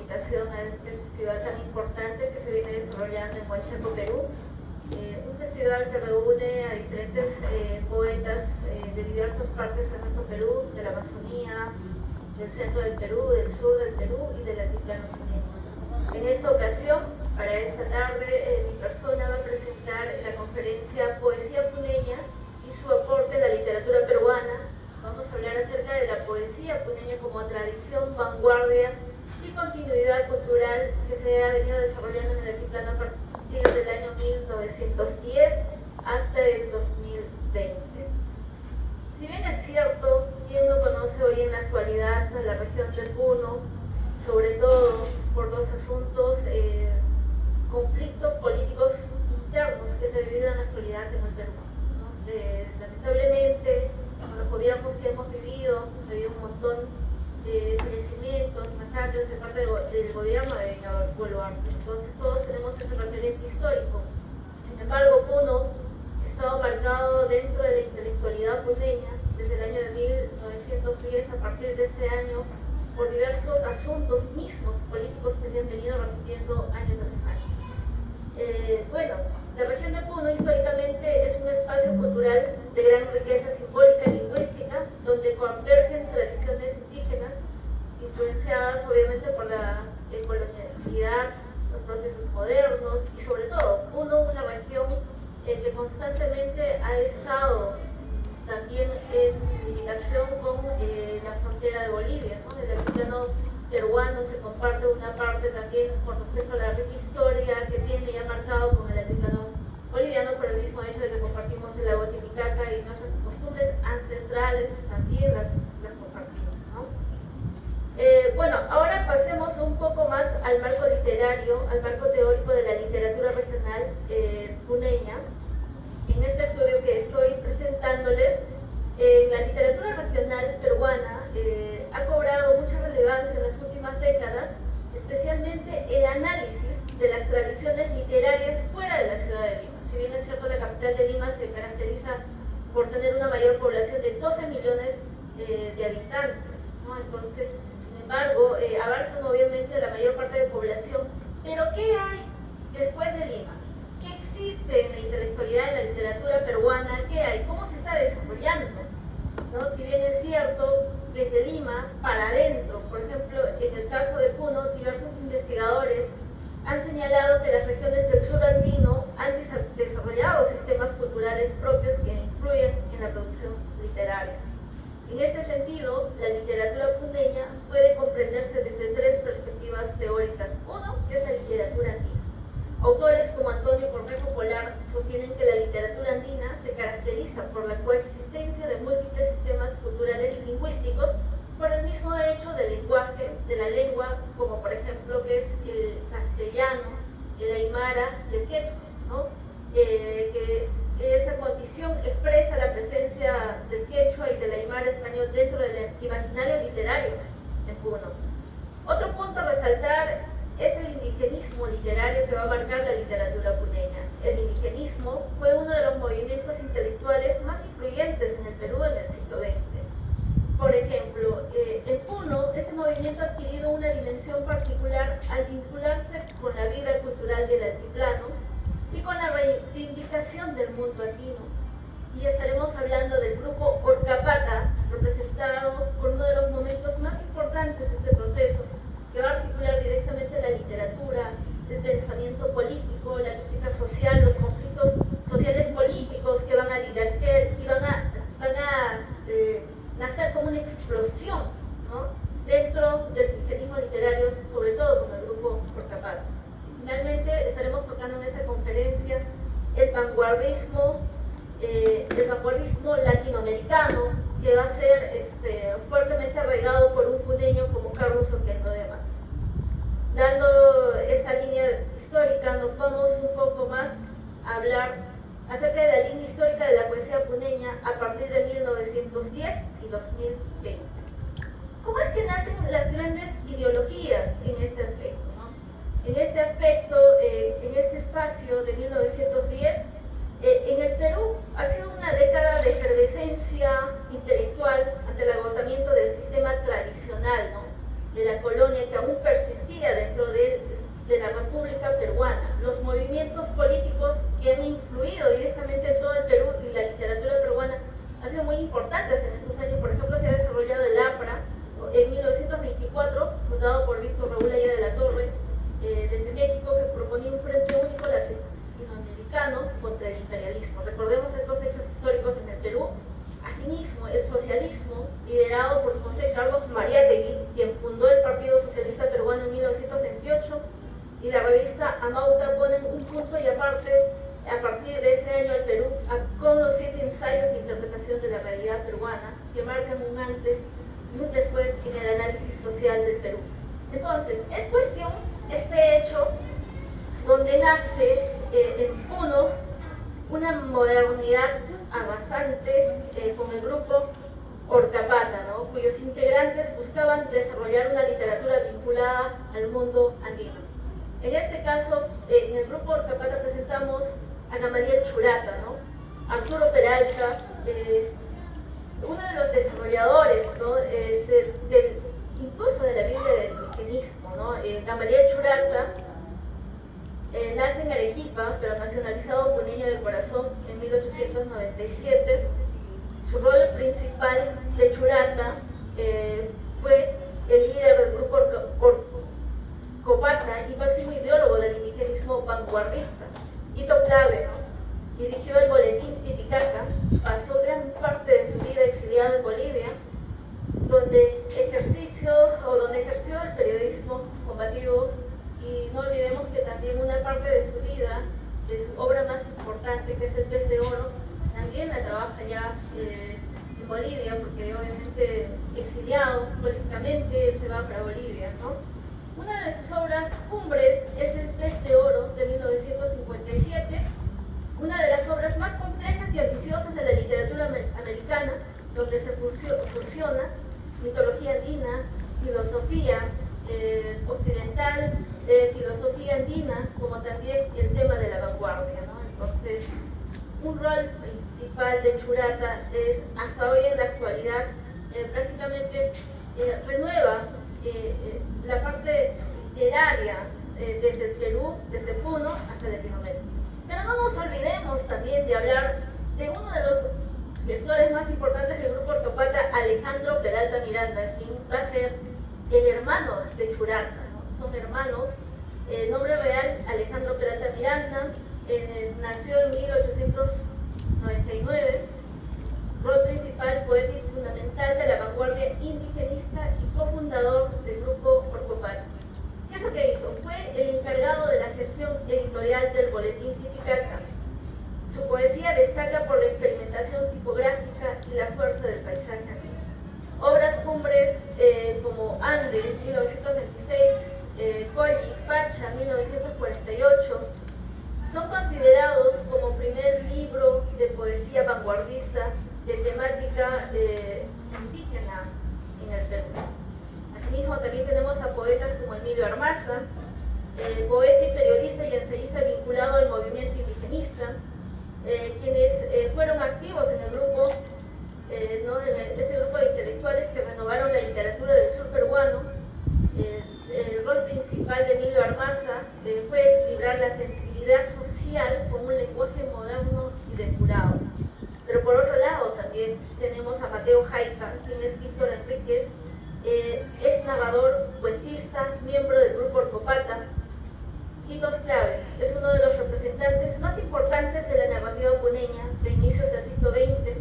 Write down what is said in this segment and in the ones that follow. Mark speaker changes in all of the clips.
Speaker 1: invitación a este festival tan importante que se viene desarrollando en Huachaco, Perú. Un festival que reúne a diferentes poetas de diversas partes de nuestro Perú, de la Amazonía, del centro del Perú, del sur del Perú y del altiplano puneño. En esta ocasión, para esta tarde, mi persona va a presentar la conferencia Poesía Puneña y su aporte a la literatura peruana. Vamos a hablar acerca de la poesía puneña como tradición, vanguardia y continuidad cultural que se ha venido desarrollando en el altiplano a partir del año 1910 hasta el 2020. Si bien es cierto, ¿quién no conoce hoy en la actualidad la región del Puno, sobre todo por dos asuntos, conflictos políticos internos que se viven en la actualidad en el Perú, ¿no? Lamentablemente, con los gobiernos que hemos vivido, ha habido un montón de fallecimientos, masacres de parte del gobierno de Dina Boluarte. Entonces todos tenemos ese referente histórico. Sin embargo, Puno ha estado marcado dentro de la intelectualidad puneña desde el año de 1910, a partir de este año, por diversos asuntos mismos políticos que se han venido repitiendo año tras año. Bueno, la región de Puno históricamente es un espacio cultural de gran riqueza simbólica y lingüística, donde convergen tradiciones indígenas, influenciadas obviamente por la colonialidad, los procesos modernos y sobre todo Puno, una región que constantemente ha estado también en comunicación con la frontera de Bolivia, ¿no? El altiplano peruano se comparte una parte también con respecto a la rica historia que tiene ya marcado con el altiplano boliviano por el mismo hecho de que compartimos el lago Titicaca y nuestras costumbres ancestrales también las compartimos, ¿no? Bueno, ahora pasemos un poco más al marco literario, al marco teórico de la literatura regional puneña. En este estudio que estoy presentándoles, la literatura regional peruana ha cobrado mucha relevancia en las últimas décadas, especialmente el análisis de las tradiciones literarias fuera de la ciudad de Lima. Si bien es cierto, la capital de Lima se caracteriza por tener una mayor población de 12 millones de habitantes, ¿no? Entonces, sin embargo, abarcan obviamente la mayor parte de población, pero ¿qué hay después de Lima? ¿Qué existe en la intelectualidad, en la literatura peruana? ¿Qué hay? ¿Cómo se está desarrollando? ¿No? Si bien es cierto, desde Lima para adentro, por ejemplo, en el caso de Puno, diversos investigadores han señalado que las regiones del sur andino han desarrollado sistemas culturales propios que influyen en la producción literaria. En este sentido, la literatura puneña puede comprenderse desde tres perspectivas teóricas. Uno, es la literatura andina. Autores como Antonio Cornejo Polar sostienen que la literatura andina se caracteriza por la coexistencia de múltiples sistemas culturales lingüísticos por el mismo hecho del lenguaje, de la lengua, como por ejemplo que es el castellano, el aymara y el quechua, ¿no? Que esa condición expresa la presencia del quechua y del aymara español dentro del imaginario literario en Puno. Otro punto a resaltar es el indigenismo literario que va a marcar la literatura puneña. El indigenismo fue uno de los movimientos intelectuales más influyentes en el Perú en el siglo XX. Por ejemplo, en Puno, este movimiento ha adquirido una dimensión particular al vincularse con la vida cultural del altiplano y con la reivindicación del mundo andino. Y estaremos hablando del grupo Orcapata, representado por uno de los momentos más importantes de este proceso, que va a articular directamente la literatura, el pensamiento político, la crítica social, los conflictos sociales políticos que van a diverger y van a nacer como una explosión, ¿no? Dentro del indigenismo literario, sobre todo con el grupo Orcapata. Finalmente estaremos tocando en esta conferencia el vanguardismo latinoamericano, que va a ser fuertemente arraigado por un puneño como Carlos Oquendo de Mata. Dando esta línea histórica, nos vamos un poco más a hablar acerca de la línea histórica de la poesía puneña a partir de 1910 y 2020. ¿Cómo es que nacen las grandes ideologías en este aspecto, ¿no? En este aspecto, en este espacio de 1910, en el Perú ha sido una década de efervescencia intelectual ante el agotamiento del sistema tradicional, ¿no? De la colonia, que aún persistía de y la revista Amauta ponen un punto y aparte a partir de ese año al Perú con los 7 ensayos de interpretación de la realidad peruana que marcan un antes y un después en el análisis social del Perú. Entonces, es cuestión este hecho donde nace en Puno una modernidad avanzante con el grupo Orcapata, ¿no? Cuyos integrantes buscaban desarrollar una literatura vinculada al mundo andino. En este caso, en el grupo Orcapata presentamos a Gamaliel Churata, ¿no? Arturo Peralta, uno de los desarrolladores, ¿no? Incluso de la Biblia del indigenismo, ¿no? Gamaliel Churata nace en Arequipa, pero nacionalizado puneño de corazón en 1897. Su rol principal de Churata fue el líder del grupo Orcopata y máximo ideólogo del indigenismo vanguardista. Hito clave, ¿no? Dirigió el boletín Titicaca, pasó gran parte de su vida exiliado en Bolivia, donde ejerció el periodismo combativo, y no olvidemos que también una parte de su vida, de su obra más importante, que es El Pez de Oro, también la trabaja ya en Bolivia, porque obviamente exiliado políticamente se va para Bolivia, ¿no? Una de sus obras cumbres es El Pez de Oro de 1957, una de las obras más complejas y ambiciosas de la literatura americana, donde se fusiona mitología andina, filosofía occidental, filosofía andina, como también el tema de la vanguardia, ¿no? Entonces, un rol principal de Churata es, hasta hoy en la actualidad, prácticamente renueva la parte literaria desde el Perú, desde Puno hasta Latinoamérica. Pero no nos olvidemos también de hablar de uno de los gestores más importantes del grupo Orcapata, Alejandro Peralta Miranda, quien va a ser el hermano de Churata, ¿no? Son hermanos. El nombre real, Alejandro Peralta Miranda, nació en 1899, rol principal, poeta y fundamental de la vanguardia indigenista y cofundador del grupo Orcopata. ¿Qué es lo que hizo? Fue el encargado de la gestión editorial del boletín Titicaca. Su poesía destaca por la experimentación tipográfica y la fuerza del paisaje. Obras cumbres como Ande, 1926, Colli, Pacha, 1948, son considerados como primer libro de poesía vanguardista de temática indígena en el Perú. Asimismo, también tenemos a poetas como Emilio Armaza, poeta y periodista y ensayista vinculado al movimiento indigenista, quienes fueron activos en el grupo, ¿no? Este grupo de intelectuales que renovaron la literatura del sur peruano. El rol principal de Emilio Armaza fue equilibrar la sensibilidad social con un lenguaje moderno y depurado. Pero por otro lado también tenemos a Mateo Jaica, quien es Víctor Enríquez, es narrador, cuentista, miembro del grupo Orcopata. Hitos claves, es uno de los representantes más importantes de la narrativa puneña de inicios del siglo XX.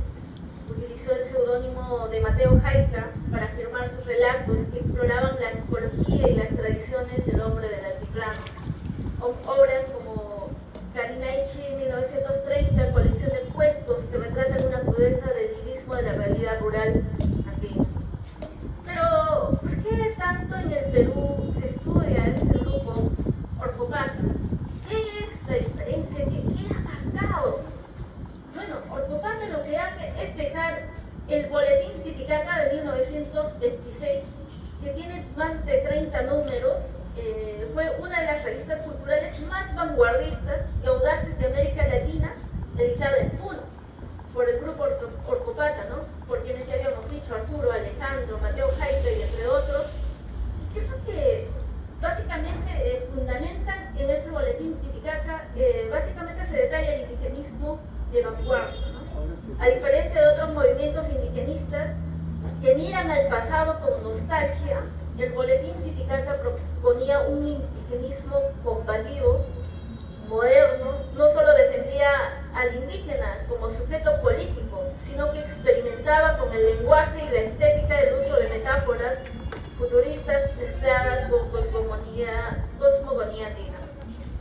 Speaker 1: Utilizó el seudónimo de Mateo Jaica para firmar sus relatos que exploraban la psicología y las tradiciones del hombre del altiplano. Obras como Carinaichi, 1930, colección de cuentos que retratan una crudeza del nihilismo de la realidad rural andina. Pero, ¿por qué tanto en el Perú se estudia este grupo Orcopata? ¿Qué es la diferencia? ¿Qué ha marcado? Bueno, Orcopata lo que hace es dejar el boletín Titicaca de 1926, que tiene más de 30 números. Fue una de las revistas culturales más vanguardistas y audaces de América Latina, editada en Puno por el grupo Orcopata, ¿no? Por quienes ya habíamos dicho, Arturo, Alejandro, Mateo Jaica y entre otros. ¿Qué es lo que básicamente fundamentan en este boletín Titicaca? Básicamente se detalla el indigenismo de vanguardia, ¿no? A diferencia de otros movimientos indigenistas que miran al pasado con nostalgia, el boletín Titicaca proponía un indigenismo combativo, moderno. No solo defendía al indígena como sujeto político, sino que experimentaba con el lenguaje y la estética del uso de metáforas futuristas mezcladas con cosmogonía autonomía andina.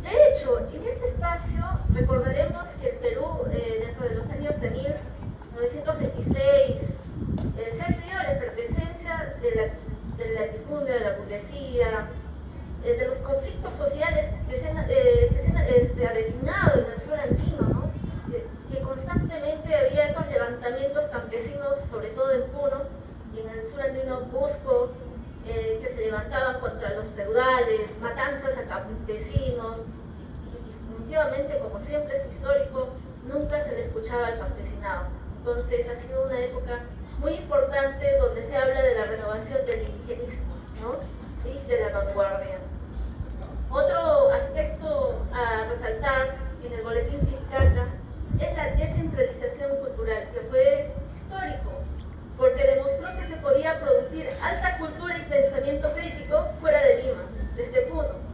Speaker 1: De hecho, en este espacio recordaremos que el Perú, dentro de los años de 1926, se ha vivido la efervescencia del latifundio, de la burguesía, de los conflictos sociales que se han avecinado en el sur andino, ¿no? Que constantemente había estos levantamientos campesinos, sobre todo en Puno, y en el sur andino Cusco, que se levantaban contra los feudales, matanzas a campesinos, y definitivamente, como siempre es histórico, nunca se le escuchaba al campesinado. Entonces ha sido una época muy importante donde se habla de la renovación del indigenismo, ¿no? Y de la vanguardia. Otro aspecto a resaltar en el Boletín Titicaca es la descentralización cultural, que fue histórico, porque demostró que se podía producir alta cultura y pensamiento crítico fuera de Lima, desde Puno.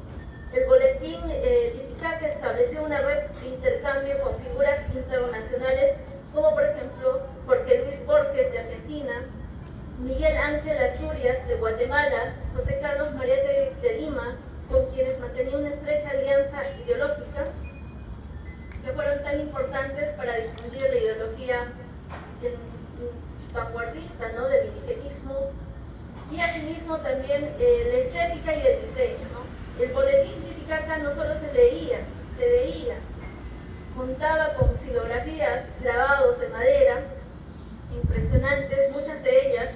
Speaker 1: El Boletín Titicaca estableció una red de intercambio con figuras internacionales como por ejemplo Jorge Luis Borges de Argentina, Miguel Ángel Asturias de Guatemala, José Carlos Mariette de Lima, con quienes mantenía una estrecha alianza ideológica, que fueron tan importantes para difundir la ideología vanguardista, ¿no?, del indigenismo, y asimismo también la estética y el diseño, ¿no? El Boletín Titicaca no solo se leía, se veía. Contaba con xilografías, grabados de madera, impresionantes, muchas de ellas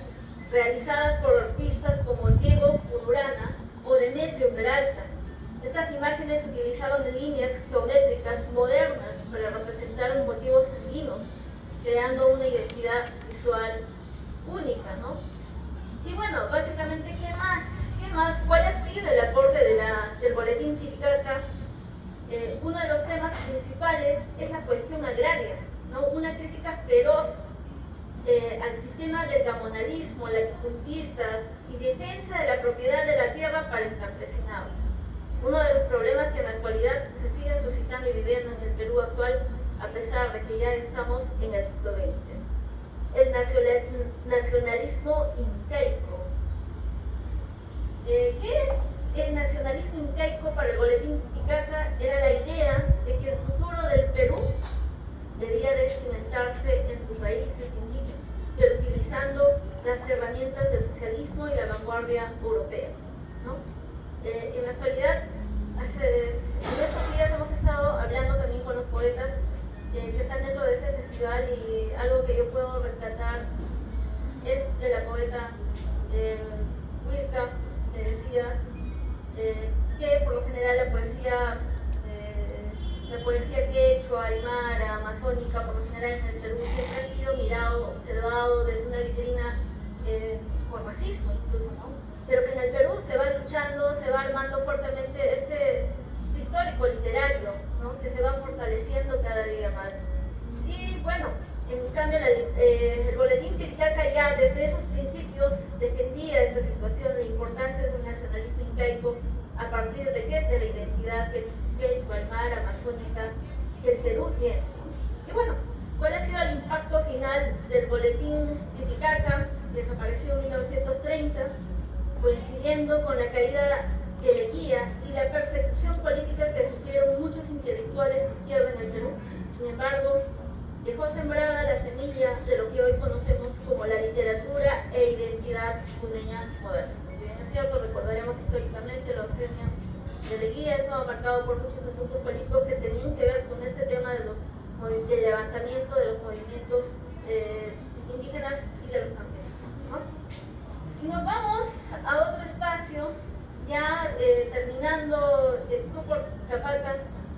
Speaker 1: realizadas por artistas como Diego Ururana o Demetrio Peralta. Estas imágenes utilizaban líneas geométricas modernas para representar motivos andinos, creando una identidad visual única, ¿no? Y bueno, básicamente, ¿qué más? ¿Cuál ha sido el aporte del Boletín Titicaca? Uno de los temas principales es la cuestión agraria, ¿no? Una crítica feroz al sistema del gamonalismo, latifundistas y defensa de la propiedad de la tierra para el campesinado. Uno de los problemas que en la actualidad se siguen suscitando y viviendo en el Perú actual, a pesar de que ya estamos en el siglo XX. El nacionalismo incaico. ¿Qué es el nacionalismo incaico? Para el Boletín Titicaca era la idea de que el futuro del Perú debía de cimentarse en sus raíces indígenas, pero utilizando las herramientas del socialismo y la vanguardia europea, ¿no? En la actualidad, en estos días hemos estado hablando también con los poetas que están dentro de este festival, y algo que yo puedo rescatar es de la poeta Wilka, que decía que por lo general la poesía quechua, aymara, amazónica, por lo general en el Perú siempre ha sido mirado, observado desde una vitrina por racismo incluso, ¿no? Pero que en el Perú se va luchando, se va armando fuertemente este histórico literario, ¿no?, que se va fortaleciendo cada día más. Y bueno, en cambio el Boletín Titicaca ya desde esos principios defendía esta situación, la importancia de un nacionalismo incaico a partir de qué, de la identidad quechua, aymara, amazónica que el Perú tiene. Y bueno, ¿cuál ha sido el impacto final del Boletín Titicaca? Desapareció en 1930, coincidiendo con la caída de Leguía y la persecución política que sufrieron muchos intelectuales de izquierda en el Perú. Sin embargo, dejó sembrada la semilla de lo que hoy conocemos como la literatura e identidad puneña moderna. Si bien es cierto, recordaremos históricamente la ausencia de Leguía, estaba marcado por muchos asuntos políticos que tenían que ver con este tema del levantamiento de los movimientos indígenas y de los campesinos, ¿no? Y nos vamos a otro espacio, ya terminando el grupo Capaca.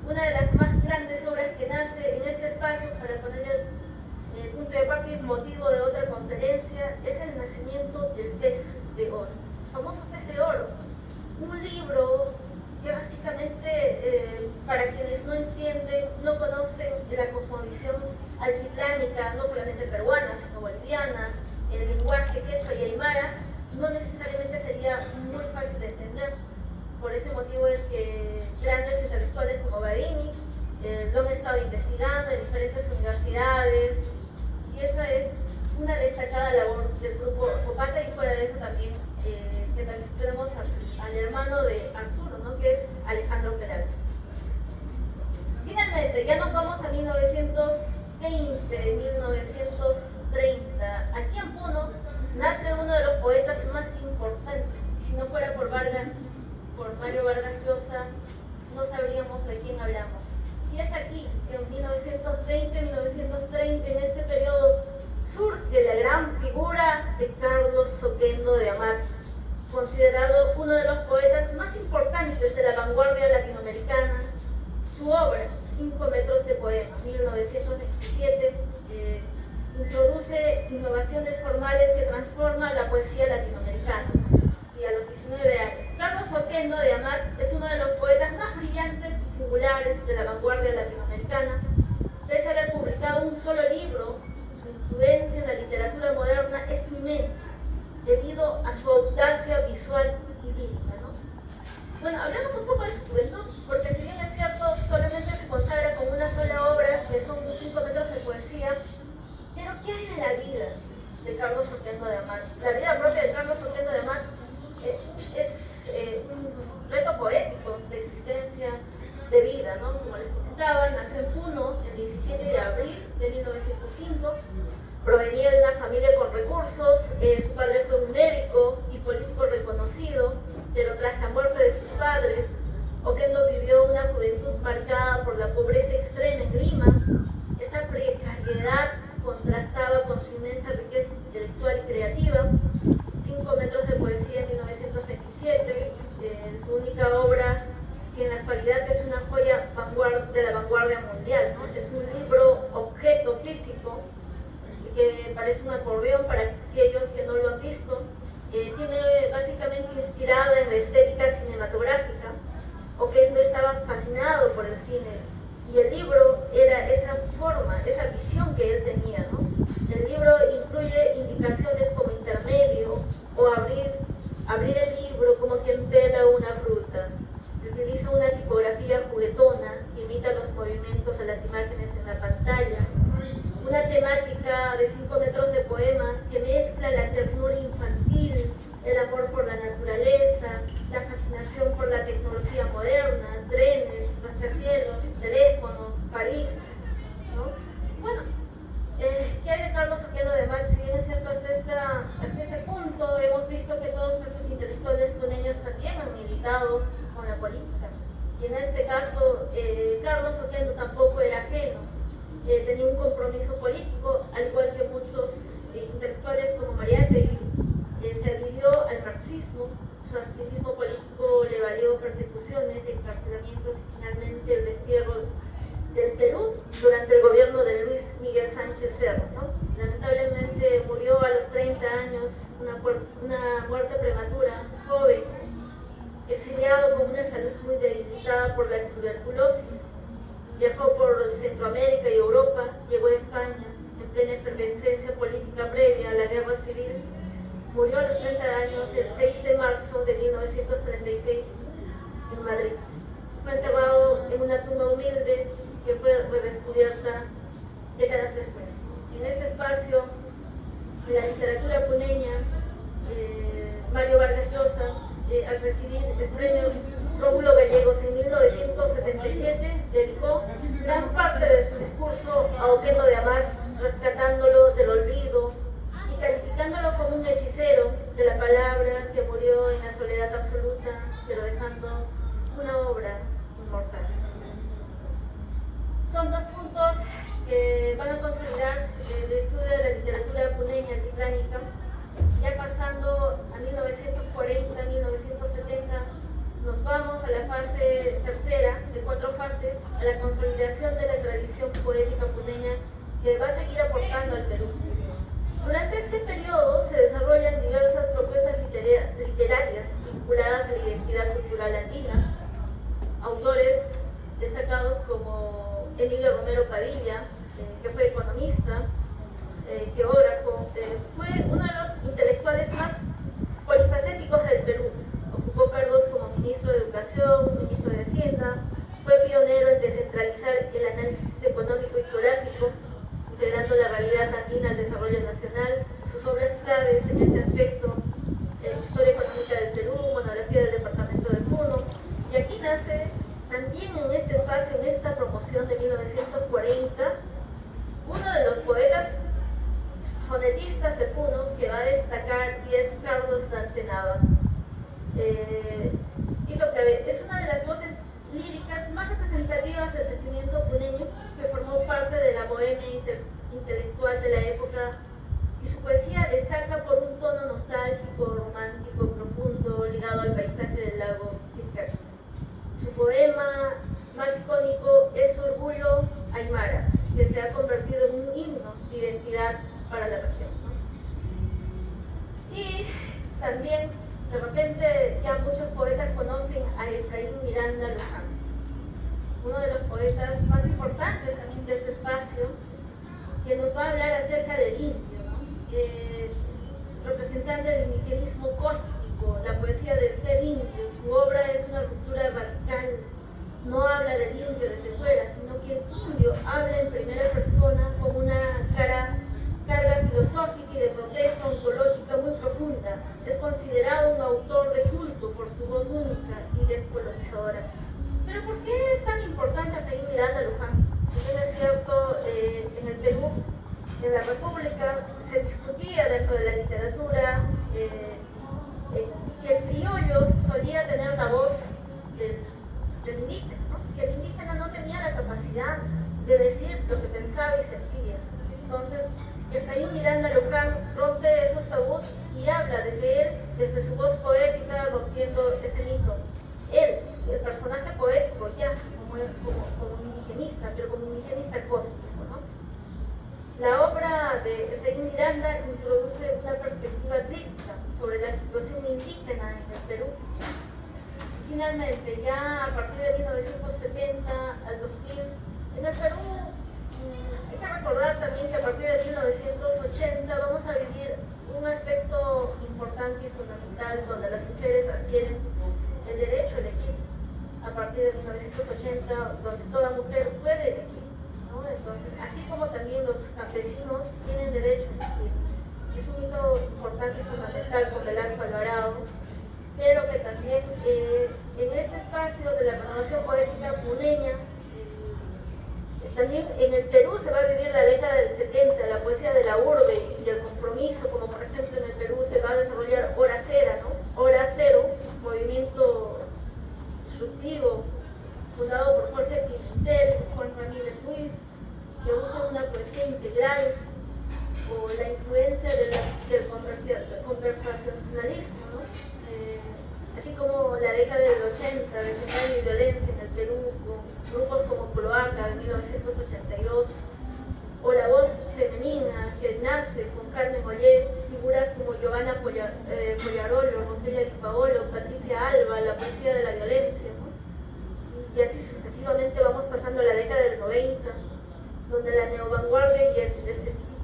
Speaker 1: Una de las más grandes obras que nace en este espacio, para poner el punto de partida y motivo de otra conferencia, es el nacimiento del pez de oro, el famoso pez de oro. Un libro que básicamente, para quienes no entienden, no conocen la cosmovisión altiplánica, no solamente peruana, sino boliviana, el lenguaje quechua y aymara, no necesariamente sería muy fácil de entender. Por ese motivo es que grandes intelectuales como Barini lo han estado investigando en diferentes universidades, y esa es una destacada labor del grupo Copata. Y fuera de eso también, que también tenemos al hermano de Arturo, ¿no?, que es Alejandro Peralta. Finalmente, ya nos vamos a 1920, 1930. Aquí en Puno nace uno de los poetas más importantes. Si no fuera por Mario Vargas Llosa, no sabríamos de quién hablamos. Y es aquí que en 1920, 1930, en este periodo, surge la gran figura de Carlos Oquendo de Amat, considerado uno de los poetas más importantes de la vanguardia latinoamericana. Su obra, 5 metros de poema, 1927, introduce innovaciones formales que transforman la poesía latinoamericana. Y a los 19 años, Carlos Oquendo de Amat es uno de los poetas más brillantes y singulares de la vanguardia latinoamericana. Pese a haber publicado un solo libro, su influencia en la literatura moderna es inmensa, debido a su audacia visual y lírica, ¿no? Bueno, hablemos un poco de su juventud, porque si bien es cierto, solamente se consagra con una sola obra, que son 5 metros de poesía, pero ¿qué hay de la vida de Carlos Oquendo de Amat? La vida propia de Carlos Oquendo de Amat es un reto poético de existencia, de vida, ¿no? Como les comentaba, nació en Puno el 17 de abril de 1905, provenía de una familia con recursos, su padre fue un médico y político reconocido, pero tras la muerte de sus padres, Oquendo vivió una juventud marcada por la pobreza extrema en Lima. Esta precariedad contrastaba con su inmensa riqueza intelectual y creativa. 5 metros de poesía en 1927, su única obra, que en la actualidad es una joya de la vanguardia mundial, ¿no? Es un libro objeto físico que parece un acordeón para aquellos que no lo han visto. Tiene básicamente inspirado en la estética cinematográfica. Oquendo estaba fascinado por el cine y el libro era esa forma, esa visión que él tenía, ¿no? El libro incluye indicaciones como intermedio o abrir el libro como quien pela una fruta. Utiliza una tipografía juguetona que imita los movimientos de las imágenes en la pantalla. Una temática de 5 metros de poema que mezcla la ternura infantil, el amor por la naturaleza, la fascinación por la tecnología moderna, trenes, rascacielos, teléfonos, París, ¿no? Bueno, ¿qué hay de Carlos Oquendo de Amat? Si bien es cierto, hasta este punto hemos visto que todos nuestros intelectuales puneños también han militado con la política. Y en este caso, Carlos Oquendo tampoco era ajeno. Tenía un compromiso político, al igual que muchos intelectuales como Mariátegui. Se adhirió al marxismo. Su activismo político le valió persecuciones, encarcelamientos y finalmente el destierro del Perú durante el gobierno de Luis Miguel Sánchez Cerro, ¿no? Lamentablemente murió a los 30 años, una muerte prematura, joven, exiliado con una salud muy debilitada por la tuberculosis. Viajó por Centroamérica y Europa, llegó a España en plena efervescencia política previa a la guerra civil. Murió a los 30 años el 6 de marzo de 1936 en Madrid. Fue enterrado en una tumba humilde que fue redescubierta décadas después. En este espacio de la literatura puneña, Mario Vargas Llosa, al recibir el premio Rómulo Gallegos en 1967, dedicó gran parte de su discurso a Oquendo de Amat, rescatándolo del olvido y calificándolo como un hechicero de la palabra que murió en la soledad absoluta, pero dejando una obra inmortal. Son 2 puntos que van a consolidar el estudio de la literatura puneña altiplánica. Ya pasando a 1940, 1970, nos vamos a la fase tercera de 4 fases, a la consolidación de la tradición poética puneña que va a seguir aportando al Perú. Durante este periodo se desarrollan diversas propuestas literarias vinculadas a la identidad cultural andina. Autores destacados como Emilio Romero Padilla, que fue economista, geógrafo, fue uno de los intelectuales más polifacéticos del Perú. Ocupó cargos como ministro de Educación, ministro de Hacienda, fue pionero en descentralizar el análisis económico y geográfico, integrando la realidad andina al desarrollo nacional. Sus obras claves en este aspecto, Historia Económica del Perú, Monografía del Departamento de Puno, y aquí nace en este espacio, en esta promoción de 1940, uno de los poetas sonetistas de Puno que va a destacar y es Carlos Dante Nava. Y lo que es una de las voces líricas más representativas del sentimiento puneño, que formó parte de la bohemia intelectual de la época, y su poesía destaca por un tono nostálgico, romántico, profundo, ligado al paisaje del lago Titicaca. Su poema más icónico es Orgullo Aymara, que se ha convertido en un himno de identidad para la región, ¿no? Y también, de repente, ya muchos poetas conocen a Efraín Miranda Luján, uno de los poetas más importantes también de este espacio, que nos va a hablar acerca del indio, ¿no? Representante del indigenismo cósmico, la poesía del ser indio. Su obra es una ruptura radical, no habla del indio desde fuera, sino que el indio habla en primera persona con una carga filosófica y de protesta ontológica muy profunda. Es considerado un autor de culto por su voz única y descolonizadora. Pero ¿por qué es tan importante Efraín Miranda Luján? Si bien es cierto, en el Perú, en la República, se discutía dentro de la literatura que el criollo solía tener la voz del indígena, ¿no? Que el indígena no tenía la capacidad de decir lo que pensaba y sentía. Entonces, Efraín Miranda Luján rompe esos tabús y habla desde él, desde su voz poética, rompiendo este mito. Él, el personaje poético, ya como un indigenista, pero como un indigenista cósmico, ¿no? La obra de Efraín Miranda introduce una perspectiva crítica sobre la situación indígena en el Perú. Finalmente, ya a partir de 1970 al 2000, en el Perú, hay que recordar también que a partir de 1980 vamos a vivir un aspecto importante y fundamental donde las mujeres adquieren el derecho a elegir. A partir de 1980, donde toda mujer puede elegir, ¿no? Entonces, así como también los campesinos tienen derecho a elegir. Es un hito importante y fundamental con Velasco Alvarado, pero que también en este espacio de la renovación poética puneña, también en el Perú se va a vivir la década del 70, la poesía de la urbe y el compromiso, como por ejemplo en el Perú se va a desarrollar Hora Cero, ¿no? Hora Cero, movimiento disruptivo fundado por Jorge Pimentel, Juan Ramírez Ruiz, que busca una poesía integral, o la influencia del conversacionalismo, ¿no? Así como la década del 80, desengaño y violencia en el Perú, con grupos como Cloaca de 1982, o la voz femenina que nace con Carmen Mollet, figuras como Giovanna Pollarolo, Roselia Di Paolo, Patricia Alba, la poesía de la violencia, ¿no? Y así sucesivamente vamos pasando a la década del 90, donde la neovanguardia y el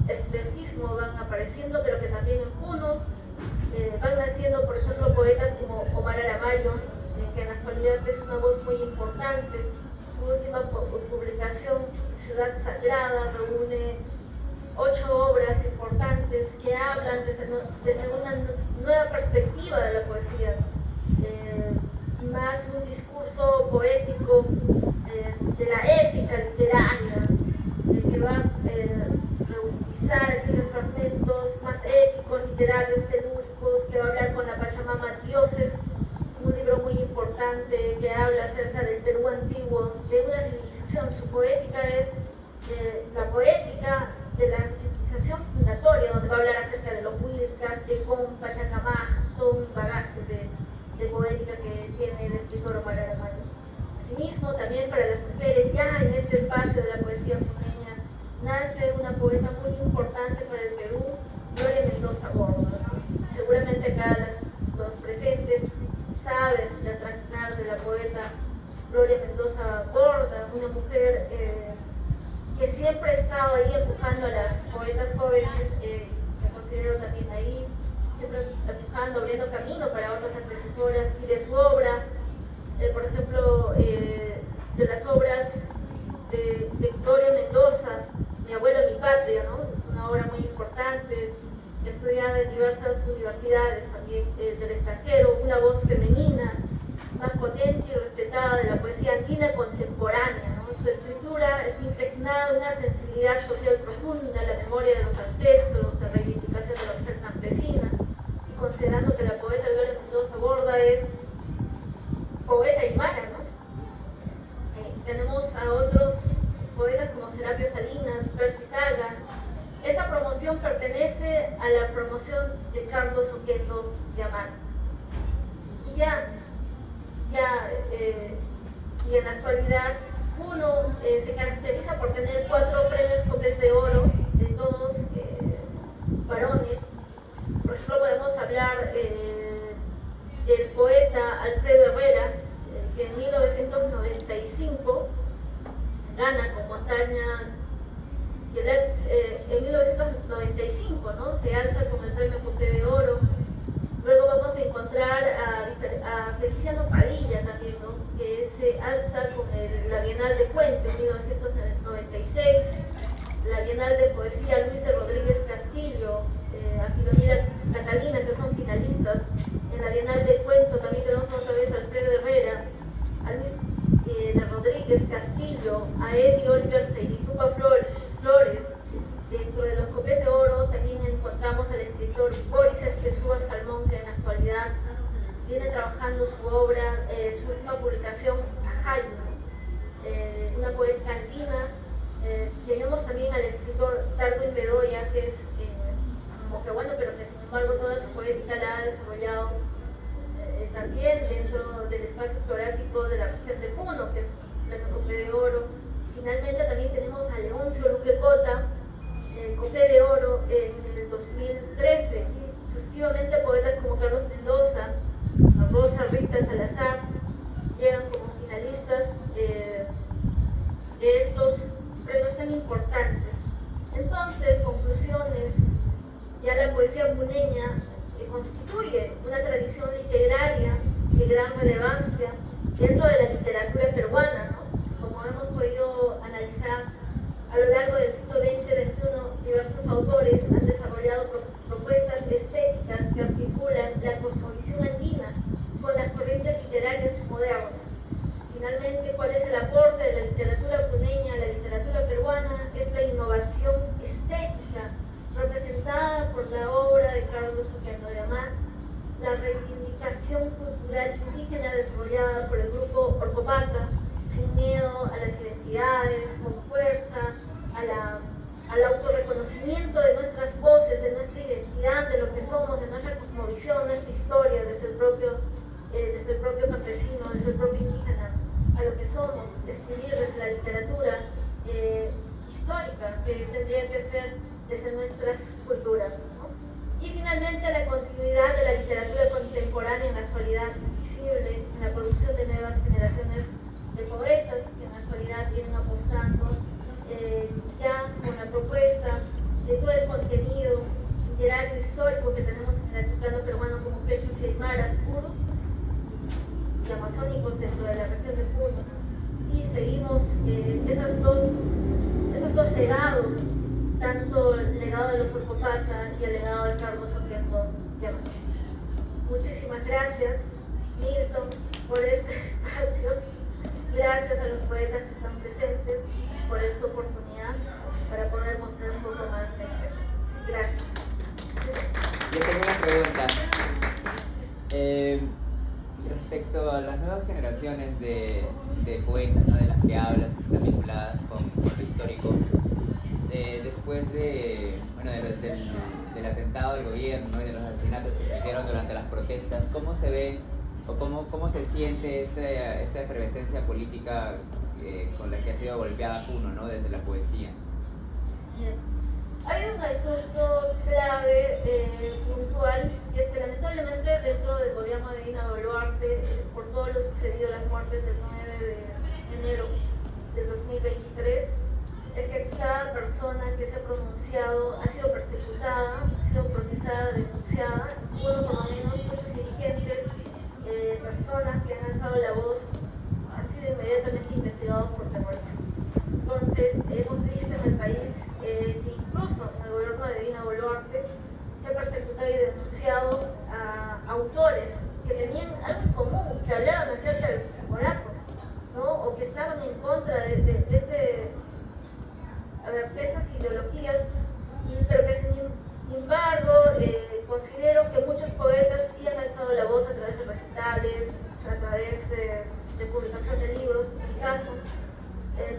Speaker 1: especismo van apareciendo, pero que también en Puno van naciendo, por ejemplo, poetas como Omar Aramayo, que en la actualidad es una voz muy importante. Su última publicación, Ciudad Sagrada, reúne 8 obras importantes que hablan desde una nueva perspectiva de la poesía, más un discurso poético de la épica literaria, que va a reutilizar aquellos fragmentos más épicos, literarios, telúricos, que va a hablar con la Pachamama Dioses, un libro muy importante que habla acerca del Perú antiguo, de una civilización. Su poética es la poética de la civilización fundatoria, donde va a hablar acerca de los Huilcas, de Compa, Chacamaja, todo un bagaje de poética que tiene el escritor Omar Aramayo. Asimismo, también para las mujeres, ya en este espacio de la poesía puneña, nace una poeta muy importante para el Perú, Gloria Mendoza Borda. Seguramente acá los presentes saben del trajinar de la poeta Gloria Mendoza Borda, una mujer que siempre ha estado ahí empujando a las poetas jóvenes, me considero también ahí, siempre empujando, abriendo camino para otras antecesoras, y de su obra, por ejemplo, de las obras de Gloria Mendoza, Mi abuelo, mi patria, ¿no? Es una obra muy importante, estudiada en diversas universidades también del extranjero, una voz femenina más potente y respetada poeta de la poesía andina contemporánea, ¿no? Su escritura está impregnada de una sensibilidad social profunda, la memoria de los ancestros, la reivindicación de la mujer campesina, y considerando que la poeta Viola Mendoza Borda es poeta aymara, ¿no? Tenemos a otros poetas como Serapio Salinas, Percy Saga. Esta promoción pertenece a la promoción de Carlos Oquendo Yamat. Y en la actualidad uno se caracteriza por tener 4 premios Copes de Oro, de todos varones. Por ejemplo, podemos hablar del poeta Alfredo Herrera, que en 1995 gana con Montaña, en 1995, ¿no? Se alza con el premio Cope de Oro. Luego vamos a encontrar a Feliciano Padilla también, ¿no? Que se alza con la Bienal de Cuento en 1996, la Bienal de Poesía Luis de Rodríguez Castillo, a Filomena Catalina, que son finalistas. En la Bienal de Cuento también tenemos otra vez a Alfredo Herrera, a Luis de Rodríguez Castillo, a Eddie Oliver Seiritupa Flores. Dentro de los Copes de Oro también encontramos al escritor Boris Esquezúa Salmón, que en la actualidad viene trabajando su obra, su última publicación, Ajayo, una poeta andina. Tenemos también al escritor Darwin Bedoya, que es como que bueno, pero que sin embargo toda su poética la ha desarrollado también dentro del espacio geográfico de la región de Puno, que es un premio Cope de Oro. Finalmente también tenemos a Leoncio Luque Cota, el Cope de Oro en el 2013, y sucesivamente poetas como Carlos Mendoza, Rosa Rita Salazar llegan como finalistas de estos premios tan importantes. Entonces, conclusiones, ya la poesía puneña constituye una tradición literaria de gran relevancia dentro de la literatura peruana, ¿no? Como hemos podido analizar a lo largo del siglo XX-XXI, diversos autores han desarrollado propuestas estéticas que articulan la cosmovisión andina con las corrientes literarias modernas. Finalmente, ¿cuál es el aporte de la literatura puneña a la literatura peruana? Es la innovación estética representada por la obra de Carlos Oquendo Yamat, la reivindicación cultural indígena desarrollada por el grupo Orcopaca, sin miedo a las identidades, con fuerza, al autorreconocimiento de nuestras voces, de nuestra identidad, de lo que somos, de nuestra cosmovisión, nuestra historia, desde el propio campesino, desde el propio indígena, a lo que somos, escribir desde la literatura histórica, que tendría que ser desde nuestras culturas, ¿no? Y finalmente la continuidad de la literatura contemporánea en la actualidad visible en la producción de nuevas generaciones de poetas que en la actualidad vienen apostando ya con la propuesta de todo el contenido literario histórico que tenemos en el altiplano peruano como quechus y aymaras puros y amazónicos dentro de la región de Puno. Y seguimos esos dos legados, tanto el legado de los Orcopaca y el legado de Carlos Oquendo Yamat. Muchísimas gracias, Milton, por este espacio. Gracias a los poetas que están presentes por esta oportunidad para poder mostrar un poco más de ello. Gracias.
Speaker 2: Yo tengo una pregunta. Respecto a las nuevas generaciones de poetas, ¿no? De las que hablas, que están vinculadas con lo histórico, después del atentado del gobierno, ¿no? Y de los asesinatos que se hicieron durante las protestas, ¿cómo se ve o cómo se siente esta efervescencia política con la que ha sido golpeada Puno, ¿no? Desde la poesía?
Speaker 1: Bien. Hay un asunto clave, puntual, y es que lamentablemente dentro del gobierno de Dina Boluarte, por todo lo sucedido, las muertes del 9 de enero del 2023, es que cada persona que se ha pronunciado ha sido persecutada, ha sido procesada, denunciada. Uno, por lo menos, muchos dirigentes, personas que han alzado la voz, han sido inmediatamente investigados por terrorismo. Entonces, hemos visto en el país que incluso en el gobierno de Dina Boluarte se ha perseguido y denunciado a autores que tenían algo en común, que hablaban acerca del Fujimorato, víctima de estas ideologías, pero que sin embargo considero que muchos poetas sí han alzado la voz a través de recitales, a través de publicación de libros. En mi caso,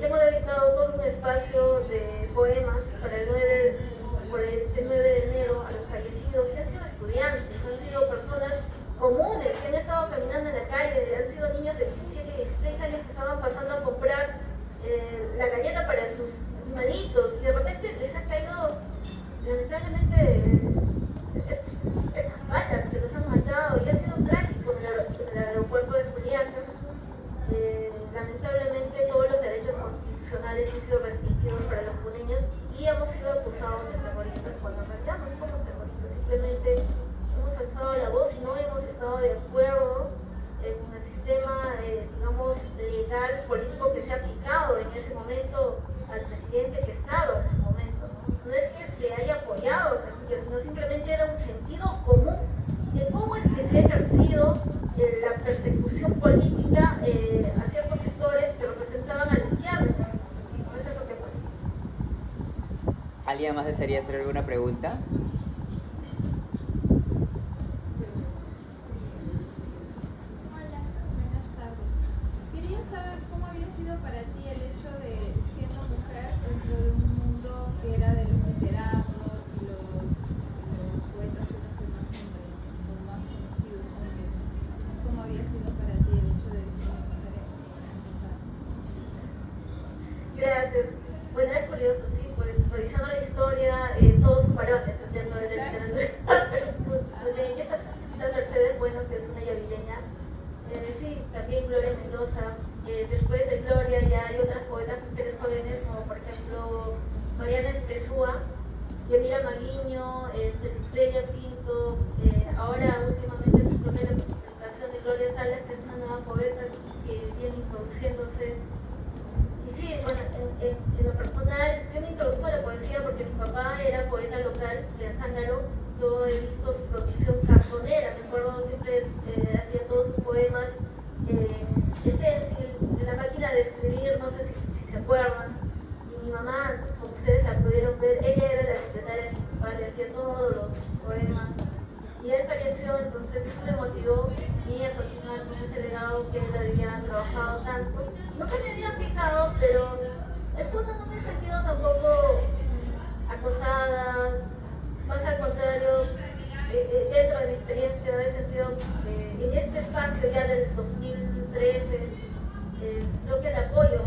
Speaker 1: tengo dedicado todo un espacio de poemas para por este 9 de enero a los fallecidos, que han sido estudiantes, han sido personas comunes, que han estado caminando en la calle, han sido niños de 17 y 16 años que estaban pasando a comprar la galleta para sus animalitos, y de repente les han caído lamentablemente estas balas que los han matado, y ha sido trágico en el aeropuerto de Juliaca. Lamentablemente todos los derechos constitucionales han sido restringidos para los puneños y hemos sido acusados de terroristas cuando en realidad no somos terroristas, simplemente hemos alzado la voz y no hemos estado de acuerdo con el sistema, digamos, legal, político que se ha aplicado en ese momento al presidente que estaba en su momento. No es que se haya apoyado a Castillo, sino simplemente era un sentido común de cómo es que se ha ejercido la persecución política a ciertos sectores que representaban a la izquierda. Eso es lo que pasó.
Speaker 2: ¿Alguien más desearía hacer alguna pregunta?
Speaker 3: Hola, buenas tardes. Quería saber cómo había sido para ti el hecho de, siendo mujer, dentro de un mundo que era de los literatos y los poetas que eran más hombres, los más conocidos hombres. ¿Cómo había sido para ti el hecho de ser mujer en empezar?
Speaker 1: Gracias. Bueno, es curioso, sí, pues revisando la historia, todos son varones dentro de la literatura. Está Mercedes Bueno, que es una yavileña. Sí, también Gloria Mendoza. Después de Gloria ya hay otras poetas mujeres jóvenes, como por ejemplo Mariana Espesúa, Yamira Maguiño, Lucrecia Pinto. Ahora últimamente creo que la publicación de Gloria Salas, que es una nueva poeta que viene introduciéndose. Y sí, bueno, en lo personal, yo me introduzco a la poesía porque mi papá era poeta local de Azángaro. Yo he visto su producción cartonera, me acuerdo siempre hacía todos sus poemas en la máquina de escribir, no sé si se acuerdan. Y mi mamá, como ustedes la pudieron ver, ella era la secretaria de mi papá, le hacía todos los poemas. Y él falleció, entonces eso me motivó y a continuar con ese legado que él había trabajado tanto. Nunca me había fijado, pero el punto no me he sentido tampoco acosada, más al contrario, dentro de mi experiencia he sentido en este espacio ya del 2013, creo que el apoyo